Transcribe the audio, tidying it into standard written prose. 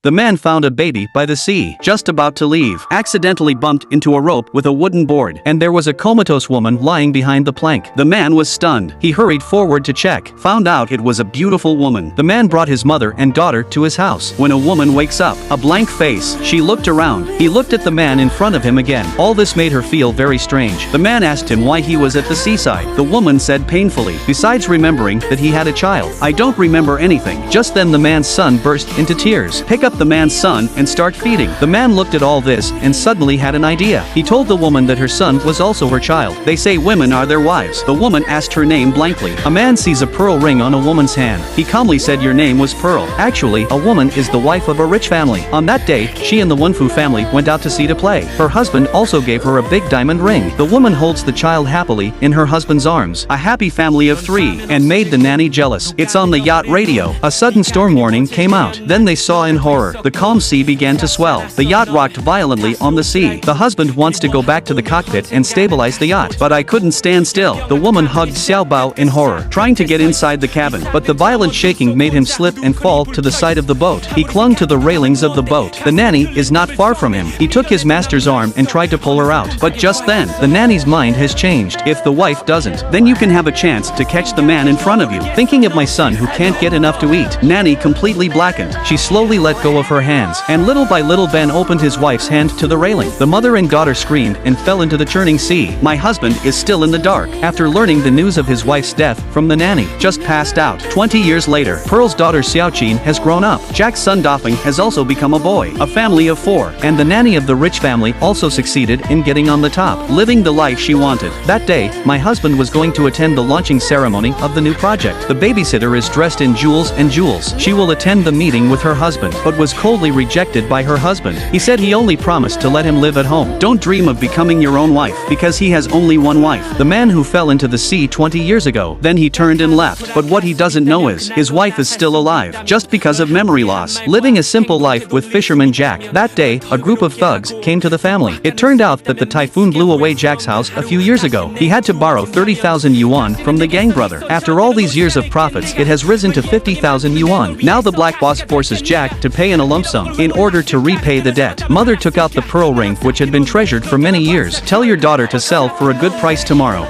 The man found a baby by the sea, just about to leave, accidentally bumped into a rope with a wooden board, and there was a comatose woman lying behind the plank. The man was stunned. He hurried forward to check, found out it was a beautiful woman. The man brought his mother and daughter to his house. When a woman wakes up, a blank face, she looked around. He looked at the man in front of him again. All this made her feel very strange. The man asked him why he was at the seaside. The woman said painfully, besides remembering that he had a child, "I don't remember anything." Just then the man's son burst into tears. Pick up the man's son and start feeding. The man looked at all this and suddenly had an idea. He told the woman that her son was also her child. They say women are their wives. The woman asked her name blankly. A man sees a pearl ring on a woman's hand. He calmly said, "Your name was Pearl." Actually, a woman is the wife of a rich family. On that day, she and the Wunfu family went out to sea to play. Her husband also gave her a big diamond ring. The woman holds the child happily in her husband's arms. A happy family of three, and made the nanny jealous. It's on the yacht radio. A sudden storm warning came out. Then they saw in horror. The calm sea began to swell. The yacht rocked violently on the sea. The husband wants to go back to the cockpit and stabilize the yacht. "But I couldn't stand still." The woman hugged Xiao Bao in horror, trying to get inside the cabin. But the violent shaking made him slip and fall to the side of the boat. He clung to the railings of the boat. The nanny is not far from him. He took his master's arm and tried to pull her out. But just then, the nanny's mind has changed. If the wife doesn't, then you can have a chance to catch the man in front of you. Thinking of my son who can't get enough to eat. Nanny completely blackened. She slowly let go of her hands, and little by little Ben opened his wife's hand to the railing. The mother and daughter screamed and fell into the churning sea. My husband is still in the dark, after learning the news of his wife's death from the nanny. Just passed out. 20 years later, Pearl's daughter Xiaoqin has grown up. Jack's son Dafeng has also become a boy. A family of 4. And the nanny of the rich family also succeeded in getting on the top, living the life she wanted. That day, my husband was going to attend the launching ceremony of the new project. The babysitter is dressed in jewels and jewels. She will attend the meeting with her husband, but was coldly rejected by her husband. He said he only promised to let him live at home. Don't dream of becoming your own wife, because he has only one wife. The man who fell into the sea 20 years ago. Then he turned and left. But what he doesn't know is, his wife is still alive, just because of memory loss. Living a simple life with fisherman Jack. That day, a group of thugs came to the family. It turned out that the typhoon blew away Jack's house a few years ago. He had to borrow 30,000 yuan from the gang brother. After all these years of profits, it has risen to 50,000 yuan. Now the black boss forces Jack to pay in a lump sum in order to repay the debt. Mother took out the pearl ring which had been treasured for many years. Tell your daughter to sell for a good price tomorrow.